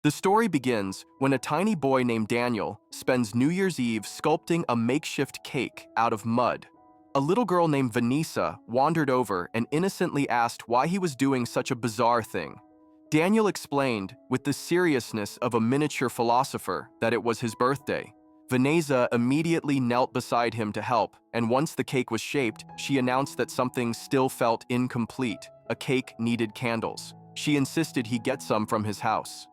The story begins when a tiny boy named Daniel spends New Year's Eve sculpting a makeshift cake out of mud. A little girl named Vanessa wandered over and innocently asked why he was doing such a bizarre thing. Daniel explained, with the seriousness of a miniature philosopher, that it was his birthday. Vanessa immediately knelt beside him to help, and once the cake was shaped, she announced that something still felt incomplete. A cake needed candles. She insisted he get some from his house.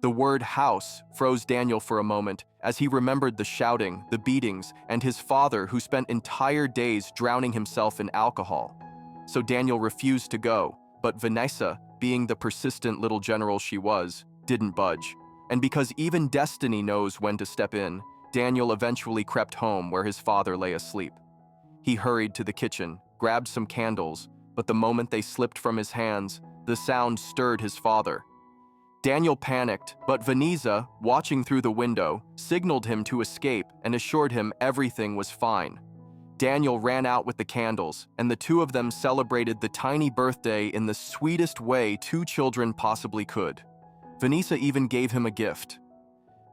The word house froze Daniel for a moment as he remembered the shouting, the beatings, and his father who spent entire days drowning himself in alcohol. So Daniel refused to go, but Vanessa, being the persistent little general she was, didn't budge. And because even destiny knows when to step in, Daniel eventually crept home where his father lay asleep. He hurried to the kitchen, grabbed some candles, but the moment they slipped from his hands, the sound stirred his father. Daniel panicked, but Vanessa, watching through the window, signaled him to escape and assured him everything was fine. Daniel ran out with the candles, and the two of them celebrated the tiny birthday in the sweetest way two children possibly could. Vanessa even gave him a gift.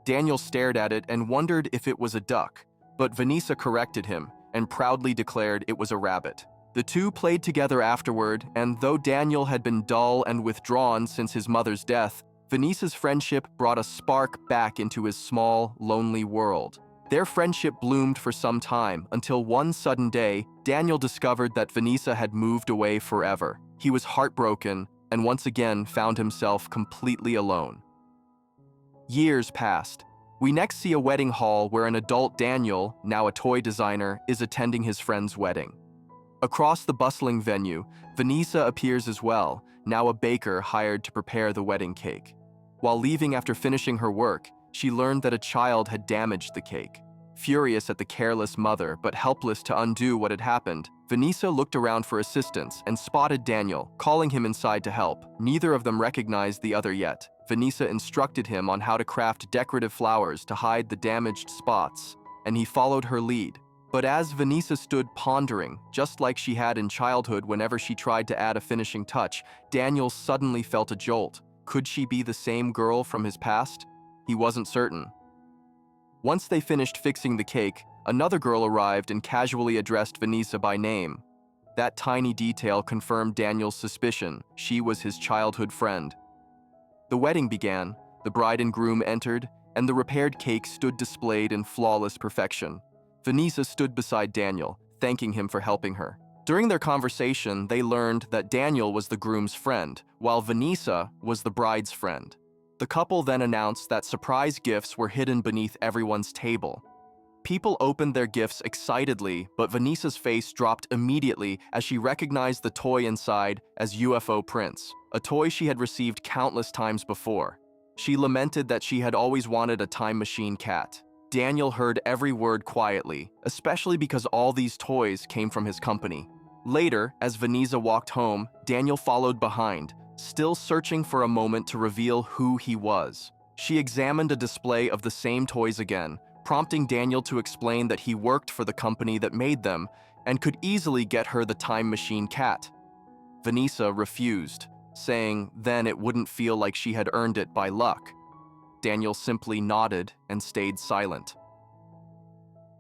Daniel stared at it and wondered if it was a duck, but Vanessa corrected him and proudly declared it was a rabbit. The two played together afterward, and though Daniel had been dull and withdrawn since his mother's death, Vanessa's friendship brought a spark back into his small, lonely world. Their friendship bloomed for some time until one sudden day, Daniel discovered that Vanessa had moved away forever. He was heartbroken and once again found himself completely alone. Years passed. We next see a wedding hall where an adult Daniel, now a toy designer, is attending his friend's wedding. Across the bustling venue, Vanessa appears as well, now a baker hired to prepare the wedding cake. While leaving after finishing her work, she learned that a child had damaged the cake. Furious at the careless mother, but helpless to undo what had happened, Vanessa looked around for assistance and spotted Daniel, calling him inside to help. Neither of them recognized the other yet. Vanessa instructed him on how to craft decorative flowers to hide the damaged spots, and he followed her lead. But as Vanessa stood pondering, just like she had in childhood whenever she tried to add a finishing touch, Daniel suddenly felt a jolt. Could she be the same girl from his past? He wasn't certain. Once they finished fixing the cake, another girl arrived and casually addressed Vanessa by name. That tiny detail confirmed Daniel's suspicion. She was his childhood friend. The wedding began, the bride and groom entered, and the repaired cake stood displayed in flawless perfection. Vanessa stood beside Daniel, thanking him for helping her. During their conversation, they learned that Daniel was the groom's friend, while Vanessa was the bride's friend. The couple then announced that surprise gifts were hidden beneath everyone's table. People opened their gifts excitedly, but Vanessa's face dropped immediately as she recognized the toy inside as UFO Prince, a toy she had received countless times before. She lamented that she had always wanted a time machine cat. Daniel heard every word quietly, especially because all these toys came from his company. Later, as Vanessa walked home, Daniel followed behind, still searching for a moment to reveal who he was. She examined a display of the same toys again, prompting Daniel to explain that he worked for the company that made them and could easily get her the time machine cat. Vanessa refused, saying then it wouldn't feel like she had earned it by luck. Daniel simply nodded and stayed silent.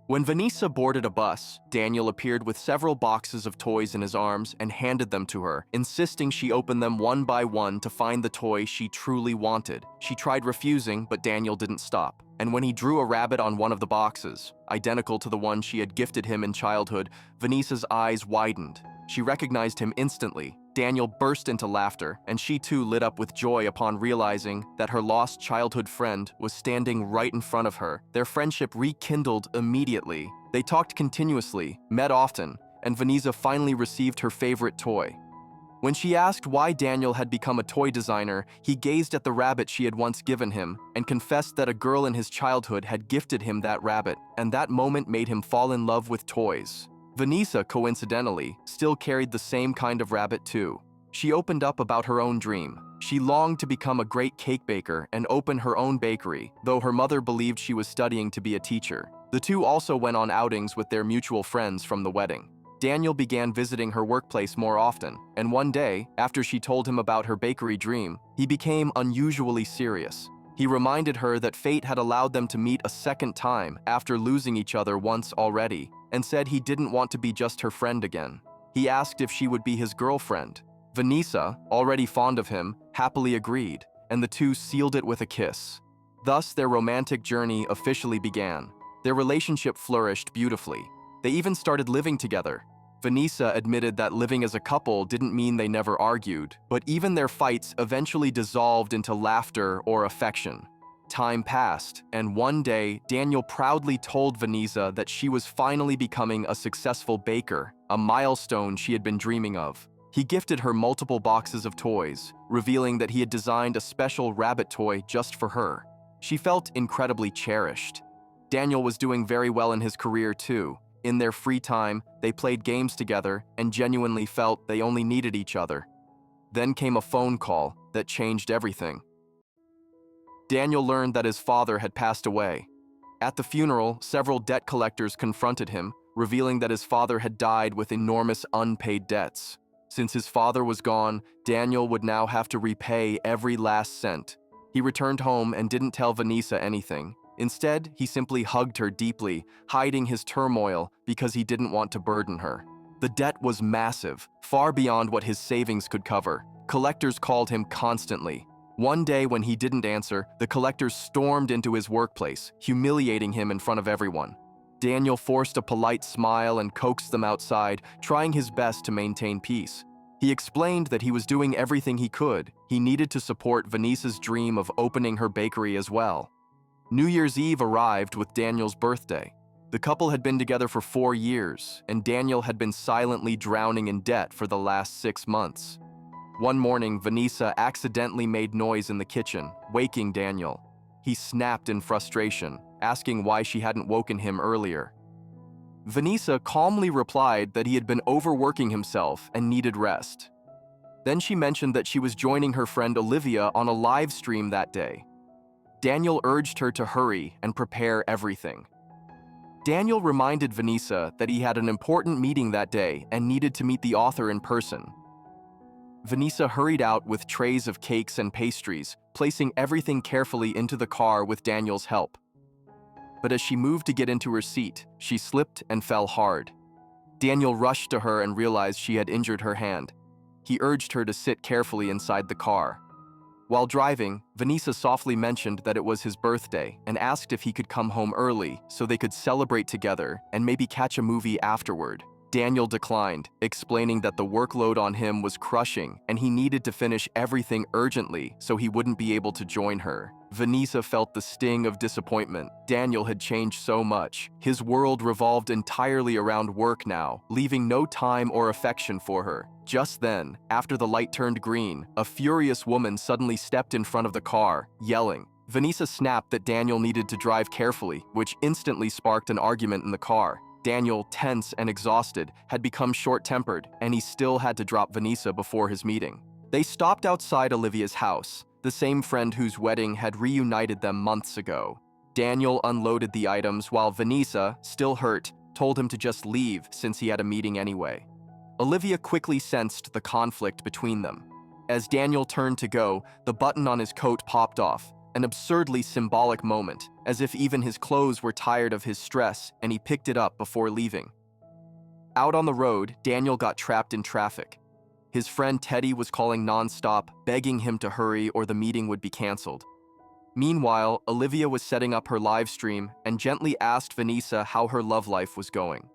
When Vanessa boarded a bus, Daniel appeared with several boxes of toys in his arms and handed them to her, insisting she open them one by one to find the toy she truly wanted. She tried refusing, but Daniel didn't stop. And when he drew a rabbit on one of the boxes, identical to the one she had gifted him in childhood, Vanessa's eyes widened. She recognized him instantly. Daniel burst into laughter, and she too lit up with joy upon realizing that her lost childhood friend was standing right in front of her. Their friendship rekindled immediately. They talked continuously, met often, and Vanessa finally received her favorite toy. When she asked why Daniel had become a toy designer, he gazed at the rabbit she had once given him and confessed that a girl in his childhood had gifted him that rabbit, and that moment made him fall in love with toys. Vanessa, coincidentally, still carried the same kind of rabbit too. She opened up about her own dream. She longed to become a great cake baker and open her own bakery, though her mother believed she was studying to be a teacher. The two also went on outings with their mutual friends from the wedding. Daniel began visiting her workplace more often, and one day, after she told him about her bakery dream, he became unusually serious. He reminded her that fate had allowed them to meet a second time after losing each other once already, and said he didn't want to be just her friend again. He asked if she would be his girlfriend. Vanessa, already fond of him, happily agreed, and the two sealed it with a kiss. Thus, their romantic journey officially began. Their relationship flourished beautifully. They even started living together. Vanessa admitted that living as a couple didn't mean they never argued, but even their fights eventually dissolved into laughter or affection. Time passed, and one day, Daniel proudly told Vanessa that she was finally becoming a successful baker, a milestone she had been dreaming of. He gifted her multiple boxes of toys, revealing that he had designed a special rabbit toy just for her. She felt incredibly cherished. Daniel was doing very well in his career too. In their free time, they played games together and genuinely felt they only needed each other. Then came a phone call that changed everything. Daniel learned that his father had passed away. At the funeral, several debt collectors confronted him, revealing that his father had died with enormous unpaid debts. Since his father was gone, Daniel would now have to repay every last cent. He returned home and didn't tell Vanessa anything. Instead, he simply hugged her deeply, hiding his turmoil because he didn't want to burden her. The debt was massive, far beyond what his savings could cover. Collectors called him constantly. One day when he didn't answer, the collectors stormed into his workplace, humiliating him in front of everyone. Daniel forced a polite smile and coaxed them outside, trying his best to maintain peace. He explained that he was doing everything he could. He needed to support Vanessa's dream of opening her bakery as well. New Year's Eve arrived with Daniel's birthday. The couple had been together for 4 years, and Daniel had been silently drowning in debt for the last 6 months. One morning, Vanessa accidentally made noise in the kitchen, waking Daniel. He snapped in frustration, asking why she hadn't woken him earlier. Vanessa calmly replied that he had been overworking himself and needed rest. Then she mentioned that she was joining her friend Olivia on a live stream that day. Daniel urged her to hurry and prepare everything. Daniel reminded Vanessa that he had an important meeting that day and needed to meet the author in person. Vanessa hurried out with trays of cakes and pastries, placing everything carefully into the car with Daniel's help. But as she moved to get into her seat, she slipped and fell hard. Daniel rushed to her and realized she had injured her hand. He urged her to sit carefully inside the car. While driving, Vanessa softly mentioned that it was his birthday and asked if he could come home early so they could celebrate together and maybe catch a movie afterward. Daniel declined, explaining that the workload on him was crushing and he needed to finish everything urgently so he wouldn't be able to join her. Vanessa felt the sting of disappointment. Daniel had changed so much. His world revolved entirely around work now, leaving no time or affection for her. Just then, after the light turned green, a furious woman suddenly stepped in front of the car, yelling. Vanessa snapped that Daniel needed to drive carefully, which instantly sparked an argument in the car. Daniel, tense and exhausted, had become short-tempered, and he still had to drop Vanessa before his meeting. They stopped outside Olivia's house, the same friend whose wedding had reunited them months ago. Daniel unloaded the items while Vanessa, still hurt, told him to just leave since he had a meeting anyway. Olivia quickly sensed the conflict between them. As Daniel turned to go, the button on his coat popped off, an absurdly symbolic moment, as if even his clothes were tired of his stress and he picked it up before leaving. Out on the road, Daniel got trapped in traffic. His friend Teddy was calling nonstop, begging him to hurry or the meeting would be canceled. Meanwhile, Olivia was setting up her live stream and gently asked Vanessa how her love life was going.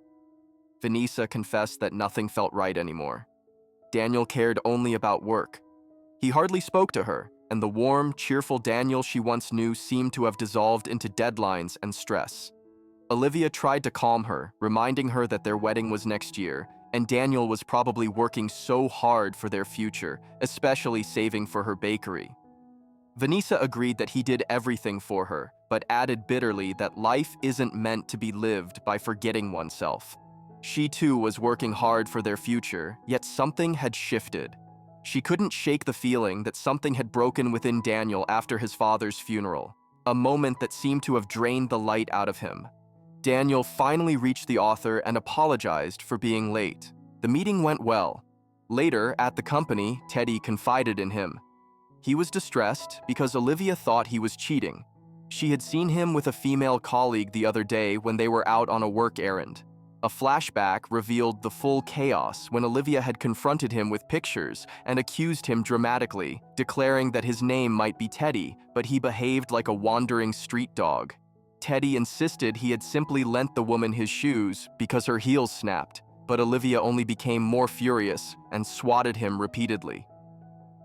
Vanessa confessed that nothing felt right anymore. Daniel cared only about work. He hardly spoke to her, and the warm, cheerful Daniel she once knew seemed to have dissolved into deadlines and stress. Olivia tried to calm her, reminding her that their wedding was next year, and Daniel was probably working so hard for their future, especially saving for her bakery. Vanessa agreed that he did everything for her, but added bitterly that life isn't meant to be lived by forgetting oneself. She too was working hard for their future, yet something had shifted. She couldn't shake the feeling that something had broken within Daniel after his father's funeral, a moment that seemed to have drained the light out of him. Daniel finally reached the author and apologized for being late. The meeting went well. Later, at the company, Teddy confided in him. He was distressed because Olivia thought he was cheating. She had seen him with a female colleague the other day when they were out on a work errand. A flashback revealed the full chaos when Olivia had confronted him with pictures and accused him dramatically, declaring that his name might be Teddy, but he behaved like a wandering street dog. Teddy insisted he had simply lent the woman his shoes because her heels snapped, but Olivia only became more furious and swatted him repeatedly.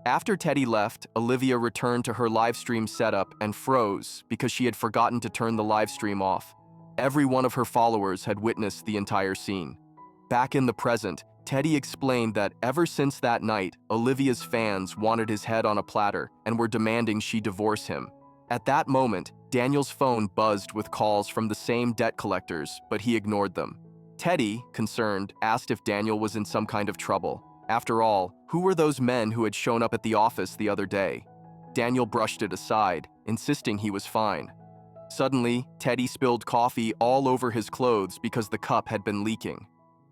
After Teddy left, Olivia returned to her livestream setup and froze because she had forgotten to turn the livestream off. Every one of her followers had witnessed the entire scene. Back in the present, Teddy explained that ever since that night, Olivia's fans wanted his head on a platter and were demanding she divorce him. At that moment, Daniel's phone buzzed with calls from the same debt collectors, but he ignored them. Teddy, concerned, asked if Daniel was in some kind of trouble. After all, who were those men who had shown up at the office the other day? Daniel brushed it aside, insisting he was fine. Suddenly, Teddy spilled coffee all over his clothes because the cup had been leaking.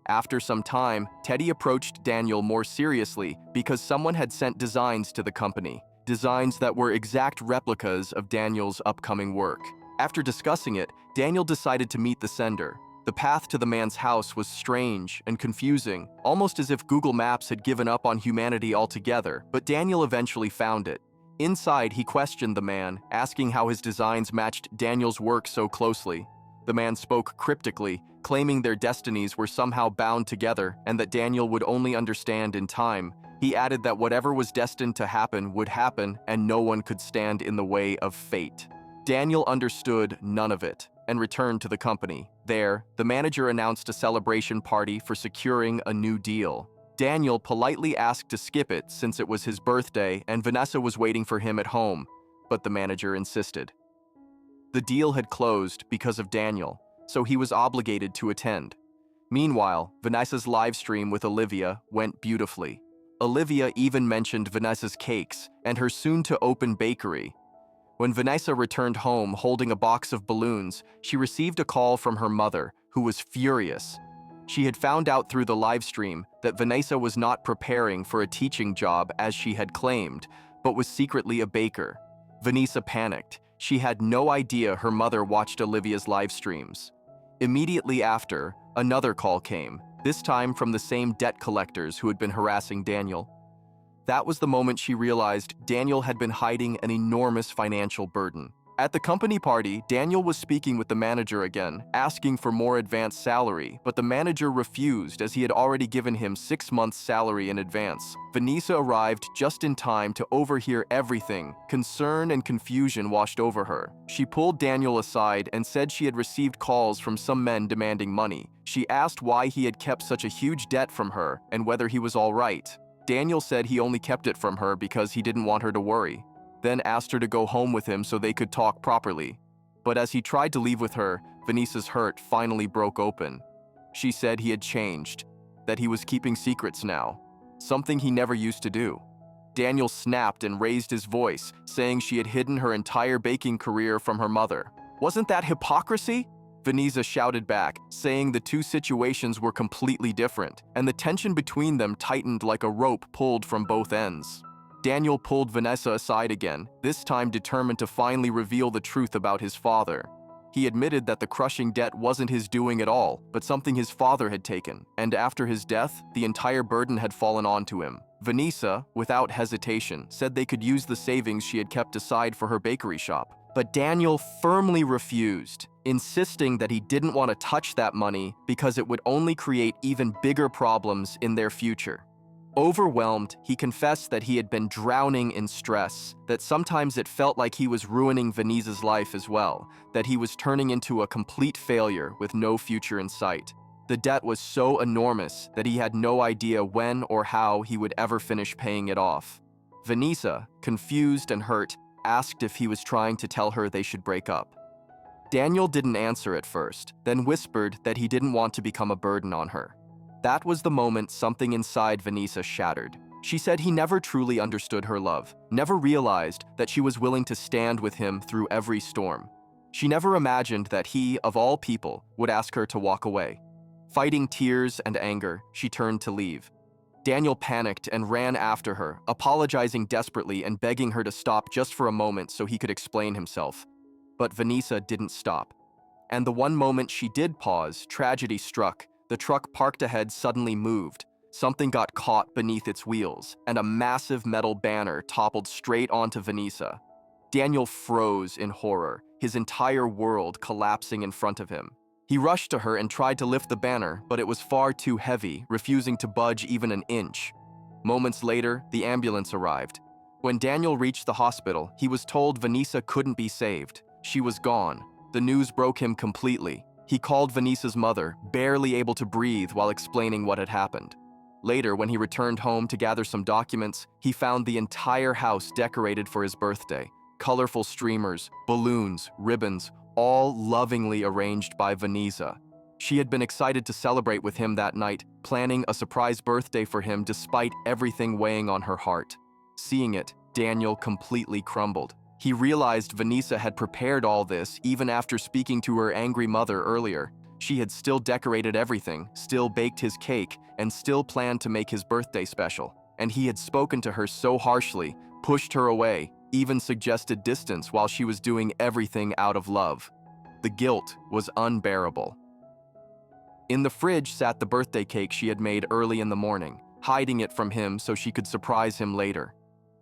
After some time, Teddy approached Daniel more seriously because someone had sent designs to the company, designs that were exact replicas of Daniel's upcoming work. After discussing it, Daniel decided to meet the sender. The path to the man's house was strange and confusing, almost as if Google Maps had given up on humanity altogether, but Daniel eventually found it. Inside, he questioned the man, asking how his designs matched Daniel's work so closely. The man spoke cryptically, claiming their destinies were somehow bound together and that Daniel would only understand in time. He added that whatever was destined to happen would happen and no one could stand in the way of fate. Daniel understood none of it and returned to the company. There, the manager announced a celebration party for securing a new deal. Daniel politely asked to skip it since it was his birthday and Vanessa was waiting for him at home, but the manager insisted. The deal had closed because of Daniel, so he was obligated to attend. Meanwhile, Vanessa's live stream with Olivia went beautifully. Olivia even mentioned Vanessa's cakes and her soon-to-open bakery. When Vanessa returned home holding a box of balloons, she received a call from her mother, who was furious. She had found out through the live stream that Vanessa was not preparing for a teaching job as she had claimed, but was secretly a baker. Vanessa panicked. She had no idea her mother watched Olivia's live streams. Immediately after, another call came, this time from the same debt collectors who had been harassing Daniel. That was the moment she realized Daniel had been hiding an enormous financial burden. At the company party, Daniel was speaking with the manager again, asking for more advanced salary, but the manager refused as he had already given him 6 months' salary in advance. Vanessa arrived just in time to overhear everything. Concern and confusion washed over her. She pulled Daniel aside and said she had received calls from some men demanding money. She asked why he had kept such a huge debt from her and whether he was all right. Daniel said he only kept it from her because he didn't want her to worry, then asked her to go home with him so they could talk properly. But as he tried to leave with her, Vanessa's hurt finally broke open. She said he had changed, that he was keeping secrets now, something he never used to do. Daniel snapped and raised his voice, saying she had hidden her entire baking career from her mother. Wasn't that hypocrisy? Vanessa shouted back, saying the two situations were completely different, and the tension between them tightened like a rope pulled from both ends. Daniel pulled Vanessa aside again, this time determined to finally reveal the truth about his father. He admitted that the crushing debt wasn't his doing at all, but something his father had taken, and after his death, the entire burden had fallen onto him. Vanessa, without hesitation, said they could use the savings she had kept aside for her bakery shop. But Daniel firmly refused, insisting that he didn't want to touch that money because it would only create even bigger problems in their future. Overwhelmed, he confessed that he had been drowning in stress, that sometimes it felt like he was ruining Vanessa's life as well, that he was turning into a complete failure with no future in sight. The debt was so enormous that he had no idea when or how he would ever finish paying it off. Vanessa, confused and hurt, asked if he was trying to tell her they should break up. Daniel didn't answer at first, then whispered that he didn't want to become a burden on her. That was the moment something inside Vanessa shattered. She said he never truly understood her love, never realized that she was willing to stand with him through every storm. She never imagined that he, of all people, would ask her to walk away. Fighting tears and anger, she turned to leave. Daniel panicked and ran after her, apologizing desperately and begging her to stop just for a moment so he could explain himself. But Vanessa didn't stop. And the one moment she did pause, tragedy struck. The truck parked ahead suddenly moved. Something got caught beneath its wheels, and a massive metal banner toppled straight onto Vanessa. Daniel froze in horror, his entire world collapsing in front of him. He rushed to her and tried to lift the banner, but it was far too heavy, refusing to budge even an inch. Moments later, the ambulance arrived. When Daniel reached the hospital, he was told Vanessa couldn't be saved. She was gone. The news broke him completely. He called Vanessa's mother, barely able to breathe while explaining what had happened. Later, when he returned home to gather some documents, he found the entire house decorated for his birthday. Colorful streamers, balloons, ribbons, all lovingly arranged by Vanessa. She had been excited to celebrate with him that night, planning a surprise birthday for him despite everything weighing on her heart. Seeing it, Daniel completely crumbled. He realized Vanessa had prepared all this even after speaking to her angry mother earlier. She had still decorated everything, still baked his cake, and still planned to make his birthday special. And he had spoken to her so harshly, pushed her away, even suggested distance while she was doing everything out of love. The guilt was unbearable. In the fridge sat the birthday cake she had made early in the morning, hiding it from him so she could surprise him later.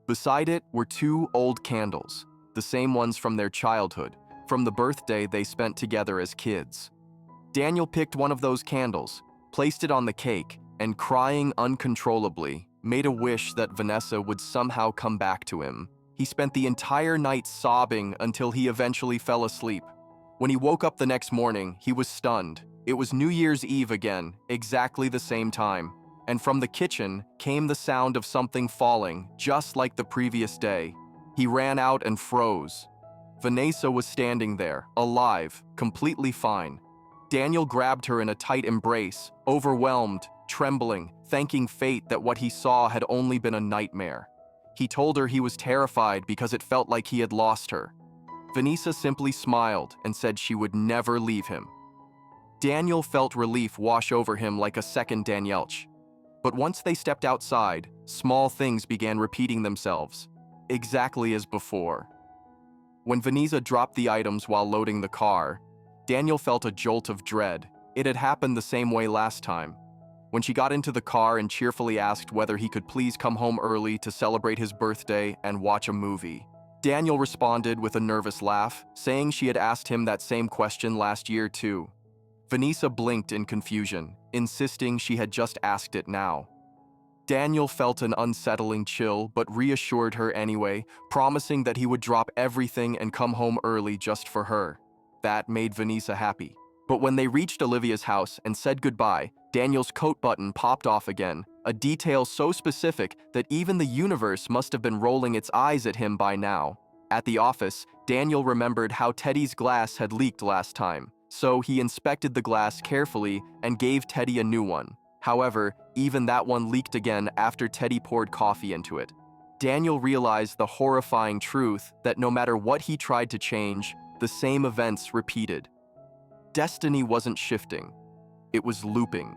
Beside it were 2 old candles, the same ones from their childhood, from the birthday they spent together as kids. Daniel picked one of those candles, placed it on the cake, and crying uncontrollably, made a wish that Vanessa would somehow come back to him. He spent the entire night sobbing until he eventually fell asleep. When he woke up the next morning, he was stunned. It was New Year's Eve again, exactly the same time. And from the kitchen came the sound of something falling, just like the previous day. He ran out and froze. Vanessa was standing there, alive, completely fine. Daniel grabbed her in a tight embrace, overwhelmed, trembling, thanking fate that what he saw had only been a nightmare. He told her he was terrified because it felt like he had lost her. Vanessa simply smiled and said she would never leave him. Daniel felt relief wash over him like a second Danielch. But once they stepped outside, small things began repeating themselves, exactly as before. When Vanessa dropped the items while loading the car, Daniel felt a jolt of dread. It had happened the same way last time. When she got into the car and cheerfully asked whether he could please come home early to celebrate his birthday and watch a movie. Daniel responded with a nervous laugh, saying she had asked him that same question last year too. Vanessa blinked in confusion, insisting she had just asked it now. Daniel felt an unsettling chill but reassured her anyway, promising that he would drop everything and come home early just for her. That made Vanessa happy. But when they reached Olivia's house and said goodbye, Daniel's coat button popped off again, a detail so specific that even the universe must have been rolling its eyes at him by now. At the office, Daniel remembered how Teddy's glass had leaked last time, so he inspected the glass carefully and gave Teddy a new one. However, even that one leaked again after Teddy poured coffee into it. Daniel realized the horrifying truth that no matter what he tried to change, the same events repeated. Destiny wasn't shifting. It was looping.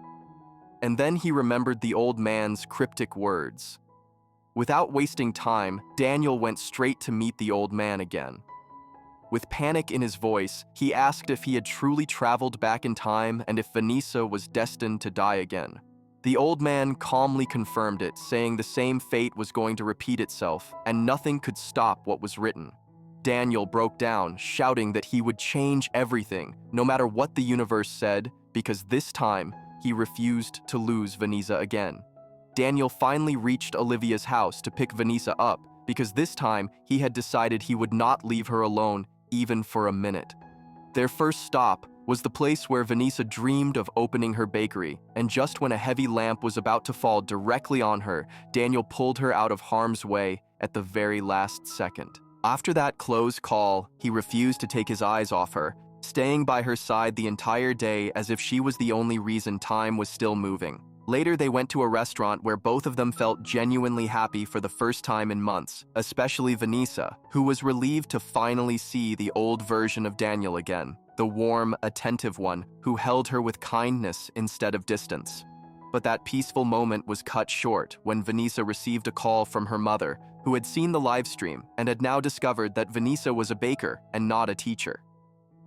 And then he remembered the old man's cryptic words. Without wasting time, Daniel went straight to meet the old man again. With panic in his voice, he asked if he had truly traveled back in time and if Vanessa was destined to die again. The old man calmly confirmed it, saying the same fate was going to repeat itself and nothing could stop what was written. Daniel broke down, shouting that he would change everything, no matter what the universe said, because this time, he refused to lose Vanessa again. Daniel finally reached Olivia's house to pick Vanessa up, because this time, he had decided he would not leave her alone, even for a minute. Their first stop was the place where Vanessa dreamed of opening her bakery, and just when a heavy lamp was about to fall directly on her, Daniel pulled her out of harm's way at the very last second. After that close call, he refused to take his eyes off her, staying by her side the entire day as if she was the only reason time was still moving. Later, they went to a restaurant where both of them felt genuinely happy for the first time in months, especially Vanessa, who was relieved to finally see the old version of Daniel again, the warm, attentive one who held her with kindness instead of distance. But that peaceful moment was cut short when Vanessa received a call from her mother, who had seen the live stream and had now discovered that Vanessa was a baker and not a teacher.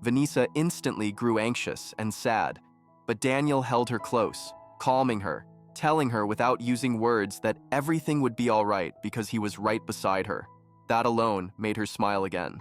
Vanessa instantly grew anxious and sad, but Daniel held her close, calming her, telling her without using words that everything would be all right because he was right beside her. That alone made her smile again.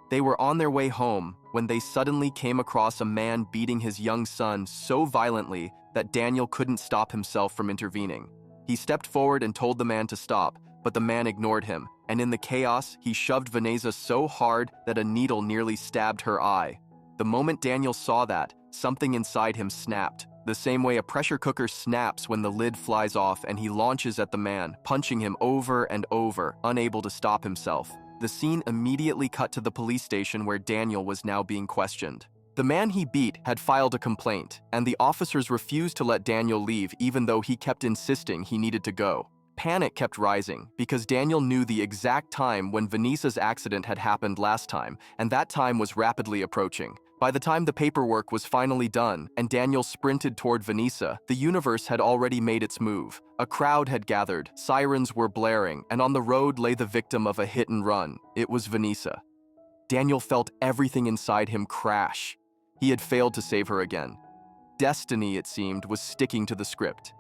They were on their way home when they suddenly came across a man beating his young son so violently that Daniel couldn't stop himself from intervening. He stepped forward and told the man to stop, but the man ignored him, and in the chaos, he shoved Vanessa so hard that a needle nearly stabbed her eye. The moment Daniel saw that, something inside him snapped, the same way a pressure cooker snaps when the lid flies off, and he launches at the man, punching him over and over, unable to stop himself. The scene immediately cut to the police station where Daniel was now being questioned. The man he beat had filed a complaint, and the officers refused to let Daniel leave even though he kept insisting he needed to go. Panic kept rising because Daniel knew the exact time when Vanessa's accident had happened last time, and that time was rapidly approaching. By the time the paperwork was finally done and Daniel sprinted toward Vanessa, the universe had already made its move. A crowd had gathered, sirens were blaring, and on the road lay the victim of a hit and run. It was Vanessa. Daniel felt everything inside him crash. He had failed to save her again. Destiny, it seemed, was sticking to the script.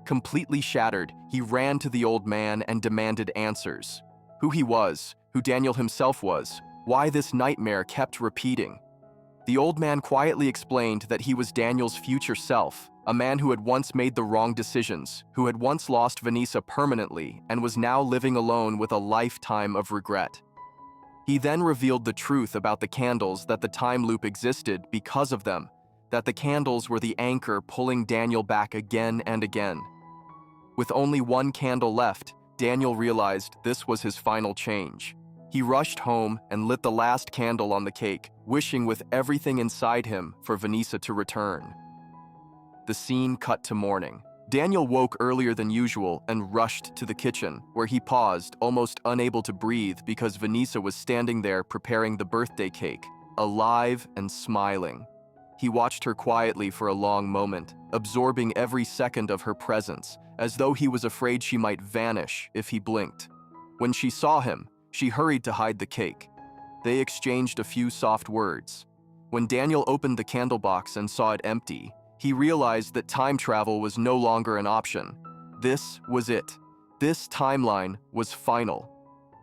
Completely shattered, he ran to the old man and demanded answers. Who he was, who Daniel himself was, why this nightmare kept repeating. The old man quietly explained that he was Daniel's future self, a man who had once made the wrong decisions, who had once lost Vanessa permanently, and was now living alone with a lifetime of regret. He then revealed the truth about the candles, that the time loop existed because of them, that the candles were the anchor pulling Daniel back again and again. With only one candle left, Daniel realized this was his final change. He rushed home and lit the last candle on the cake, wishing with everything inside him for Vanessa to return. The scene cut to morning. Daniel woke earlier than usual and rushed to the kitchen, where he paused, almost unable to breathe because Vanessa was standing there preparing the birthday cake, alive and smiling. He watched her quietly for a long moment, absorbing every second of her presence, as though he was afraid she might vanish if he blinked. When she saw him, she hurried to hide the cake. They exchanged a few soft words. When Daniel opened the candle box and saw it empty, he realized that time travel was no longer an option. This was it. This timeline was final.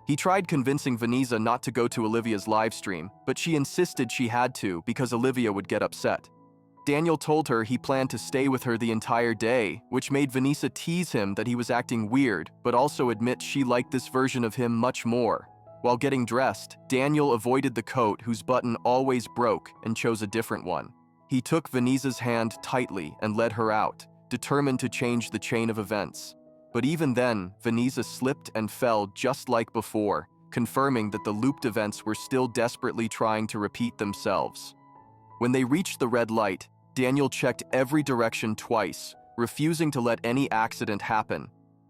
He tried convincing Vanessa not to go to Olivia's live stream, but she insisted she had to because Olivia would get upset. Daniel told her he planned to stay with her the entire day, which made Vanessa tease him that he was acting weird, but also admit she liked this version of him much more. While getting dressed, Daniel avoided the coat whose button always broke and chose a different one. He took Vanessa's hand tightly and led her out, determined to change the chain of events. But even then, Vanessa slipped and fell just like before, confirming that the looped events were still desperately trying to repeat themselves. When they reached the red light, Daniel checked every direction twice, refusing to let any accident happen.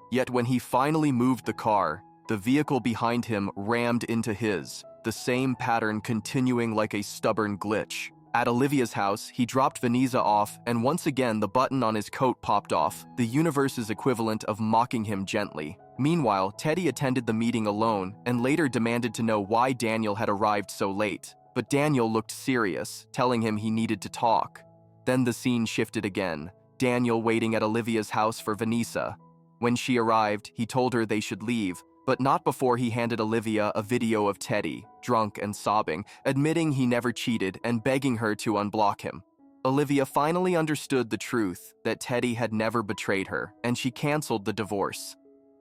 Yet when he finally moved the car, the vehicle behind him rammed into his, the same pattern continuing like a stubborn glitch. At Olivia's house, he dropped Vanessa off, and once again the button on his coat popped off, the universe's equivalent of mocking him gently. Meanwhile, Teddy attended the meeting alone and later demanded to know why Daniel had arrived so late. But Daniel looked serious, telling him he needed to talk. Then the scene shifted again, Daniel waiting at Olivia's house for Vanessa. When she arrived, he told her they should leave, but not before he handed Olivia a video of Teddy, drunk and sobbing, admitting he never cheated and begging her to unblock him. Olivia finally understood the truth that Teddy had never betrayed her, and she canceled the divorce.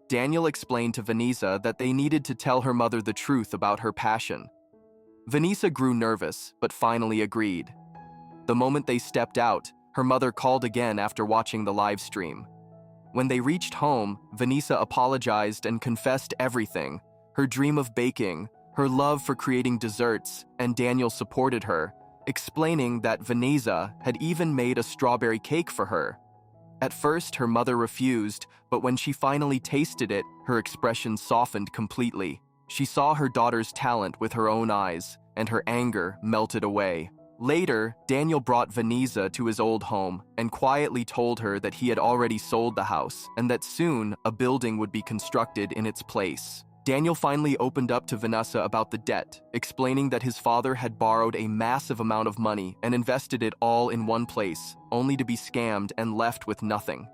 Daniel explained to Vanessa that they needed to tell her mother the truth about her passion. Vanessa grew nervous, but finally agreed. The moment they stepped out, her mother called again after watching the live stream. When they reached home, Vanessa apologized and confessed everything, her dream of baking, her love for creating desserts, and Daniel supported her, explaining that Vanessa had even made a strawberry cake for her. At first, her mother refused, but when she finally tasted it, her expression softened completely. She saw her daughter's talent with her own eyes, and her anger melted away. Later, Daniel brought Vanessa to his old home and quietly told her that he had already sold the house and that soon a building would be constructed in its place. Daniel finally opened up to Vanessa about the debt, explaining that his father had borrowed a massive amount of money and invested it all in one place, only to be scammed and left with nothing.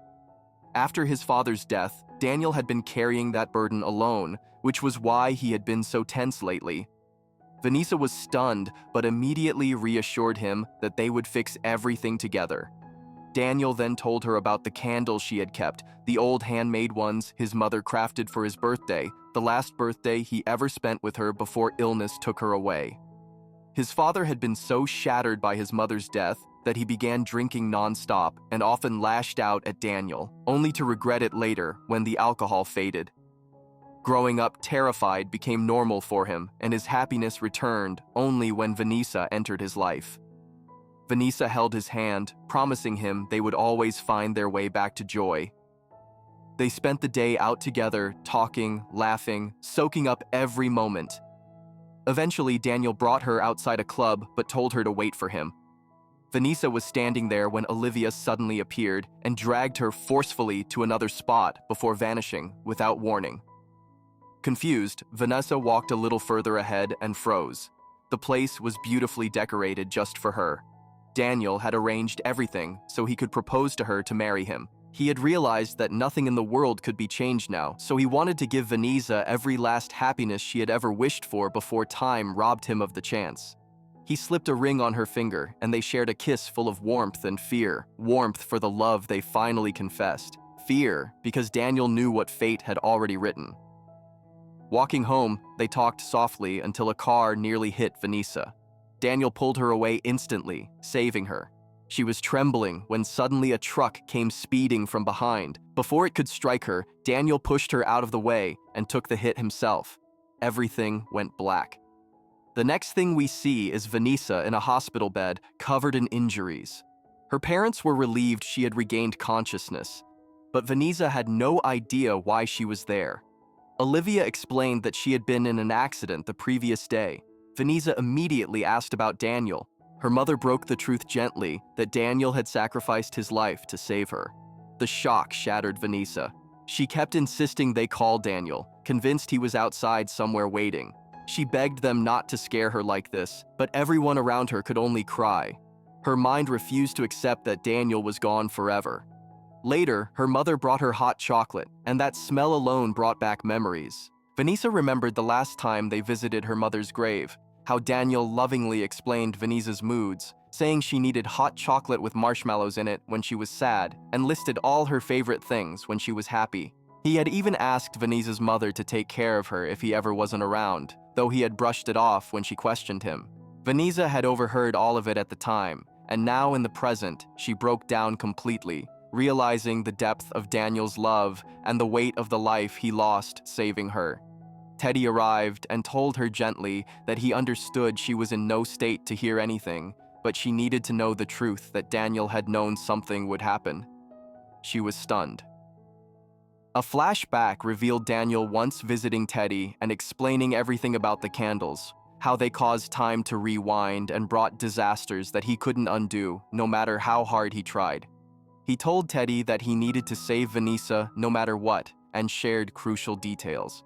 After his father's death, Daniel had been carrying that burden alone, which was why he had been so tense lately. Vanessa was stunned, but immediately reassured him that they would fix everything together. Daniel then told her about the candles she had kept, the old handmade ones his mother crafted for his birthday, the last birthday he ever spent with her before illness took her away. His father had been so shattered by his mother's death that he began drinking non-stop and often lashed out at Daniel, only to regret it later when the alcohol faded. Growing up terrified became normal for him, and his happiness returned only when Vanessa entered his life. Vanessa held his hand, promising him they would always find their way back to joy. They spent the day out together, talking, laughing, soaking up every moment. Eventually, Daniel brought her outside a club but told her to wait for him. Vanessa was standing there when Olivia suddenly appeared and dragged her forcefully to another spot before vanishing without warning. Confused, Vanessa walked a little further ahead and froze. The place was beautifully decorated just for her. Daniel had arranged everything so he could propose to her to marry him. He had realized that nothing in the world could be changed now, so he wanted to give Vanessa every last happiness she had ever wished for before time robbed him of the chance. He slipped a ring on her finger, and they shared a kiss full of warmth and fear. Warmth for the love they finally confessed. Fear because Daniel knew what fate had already written. Walking home, they talked softly until a car nearly hit Vanessa. Daniel pulled her away instantly, saving her. She was trembling when suddenly a truck came speeding from behind. Before it could strike her, Daniel pushed her out of the way and took the hit himself. Everything went black. The next thing we see is Vanessa in a hospital bed, covered in injuries. Her parents were relieved she had regained consciousness, but Vanessa had no idea why she was there. Olivia explained that she had been in an accident the previous day. Vanessa immediately asked about Daniel. Her mother broke the truth gently that Daniel had sacrificed his life to save her. The shock shattered Vanessa. She kept insisting they call Daniel, convinced he was outside somewhere waiting. She begged them not to scare her like this, but everyone around her could only cry. Her mind refused to accept that Daniel was gone forever. Later, her mother brought her hot chocolate, and that smell alone brought back memories. Vanessa remembered the last time they visited her mother's grave, how Daniel lovingly explained Vanessa's moods, saying she needed hot chocolate with marshmallows in it when she was sad, and listed all her favorite things when she was happy. He had even asked Vanessa's mother to take care of her if he ever wasn't around, though he had brushed it off when she questioned him. Vanessa had overheard all of it at the time, and now in the present, she broke down completely, realizing the depth of Daniel's love and the weight of the life he lost saving her. Teddy arrived and told her gently that he understood she was in no state to hear anything, but she needed to know the truth that Daniel had known something would happen. She was stunned. A flashback revealed Daniel once visiting Teddy and explaining everything about the candles, how they caused time to rewind and brought disasters that he couldn't undo, no matter how hard he tried. He told Teddy that he needed to save Vanessa no matter what, and shared crucial details.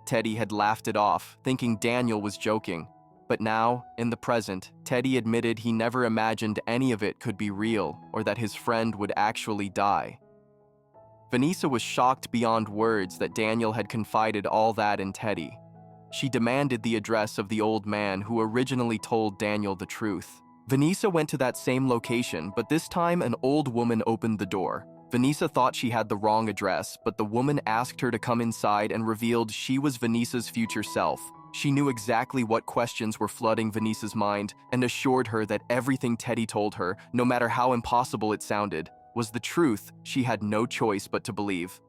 Teddy had laughed it off, thinking Daniel was joking. But now, in the present, Teddy admitted he never imagined any of it could be real or that his friend would actually die. Vanessa was shocked beyond words that Daniel had confided all that in Teddy. She demanded the address of the old man who originally told Daniel the truth. Vanessa went to that same location, but this time an old woman opened the door. Vanessa thought she had the wrong address, but the woman asked her to come inside and revealed she was Vanessa's future self. She knew exactly what questions were flooding Vanessa's mind and assured her that everything Teddy told her, no matter how impossible it sounded, was the truth she had no choice but to believe.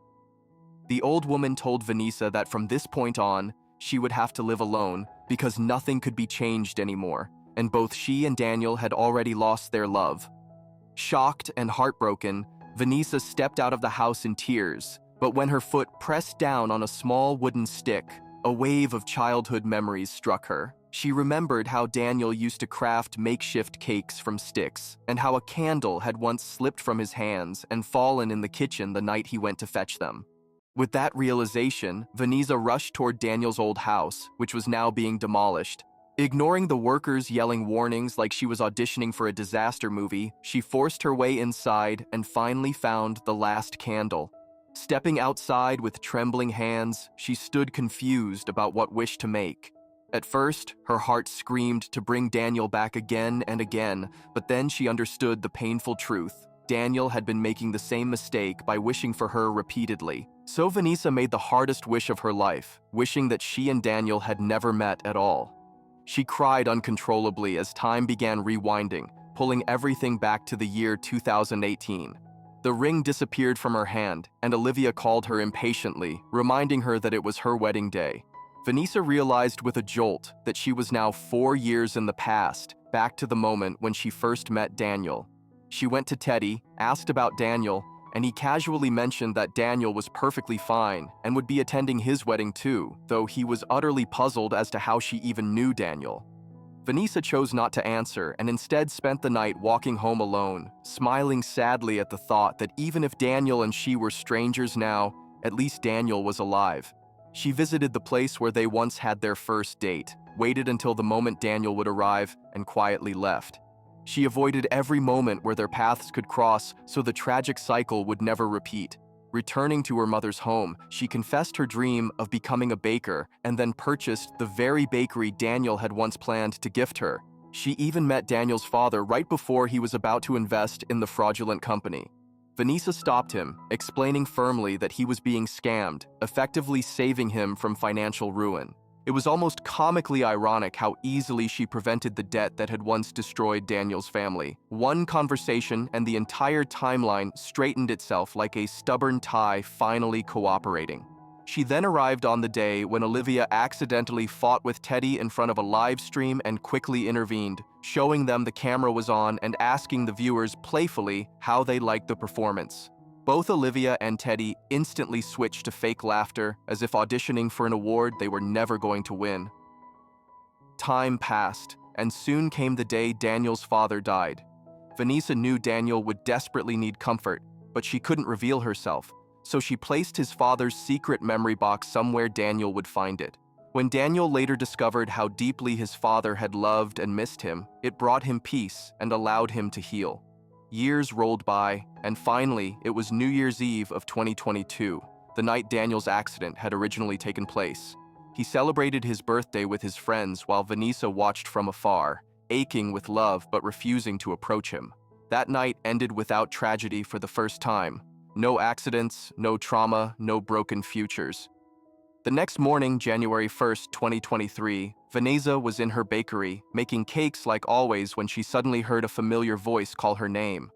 The old woman told Vanessa that from this point on, she would have to live alone because nothing could be changed anymore, and both she and Daniel had already lost their love. Shocked and heartbroken, Vanessa stepped out of the house in tears, but when her foot pressed down on a small wooden stick, a wave of childhood memories struck her. She remembered how Daniel used to craft makeshift cakes from sticks, and how a candle had once slipped from his hands and fallen in the kitchen the night he went to fetch them. With that realization, Vanessa rushed toward Daniel's old house, which was now being demolished. Ignoring the workers yelling warnings like she was auditioning for a disaster movie, she forced her way inside and finally found the last candle. Stepping outside with trembling hands, she stood confused about what wish to make. At first, her heart screamed to bring Daniel back again and again, but then she understood the painful truth. Daniel had been making the same mistake by wishing for her repeatedly. So Vanessa made the hardest wish of her life, wishing that she and Daniel had never met at all. She cried uncontrollably as time began rewinding, pulling everything back to the year 2018. The ring disappeared from her hand, and Olivia called her impatiently, reminding her that it was her wedding day. Vanessa realized with a jolt that she was now 4 years in the past, back to the moment when she first met Daniel. She went to Teddy, asked about Daniel, and he casually mentioned that Daniel was perfectly fine and would be attending his wedding too, though he was utterly puzzled as to how she even knew Daniel. Vanessa chose not to answer and instead spent the night walking home alone, smiling sadly at the thought that even if Daniel and she were strangers now, at least Daniel was alive. She visited the place where they once had their first date, waited until the moment Daniel would arrive, and quietly left. She avoided every moment where their paths could cross so the tragic cycle would never repeat. Returning to her mother's home, she confessed her dream of becoming a baker and then purchased the very bakery Daniel had once planned to gift her. She even met Daniel's father right before he was about to invest in the fraudulent company. Vanessa stopped him, explaining firmly that he was being scammed, effectively saving him from financial ruin. It was almost comically ironic how easily she prevented the debt that had once destroyed Daniel's family. One conversation and the entire timeline straightened itself like a stubborn tie finally cooperating. She then arrived on the day when Olivia accidentally fought with Teddy in front of a live stream and quickly intervened, showing them the camera was on and asking the viewers playfully how they liked the performance. Both Olivia and Teddy instantly switched to fake laughter, as if auditioning for an award they were never going to win. Time passed, and soon came the day Daniel's father died. Vanessa knew Daniel would desperately need comfort, but she couldn't reveal herself, so she placed his father's secret memory box somewhere Daniel would find it. When Daniel later discovered how deeply his father had loved and missed him, it brought him peace and allowed him to heal. Years rolled by, and finally, it was New Year's Eve of 2022, the night Daniel's accident had originally taken place. He celebrated his birthday with his friends while Vanessa watched from afar, aching with love but refusing to approach him. That night ended without tragedy for the first time. No accidents, no trauma, no broken futures. The next morning, January 1st, 2023, Vanessa was in her bakery, making cakes like always when she suddenly heard a familiar voice call her name.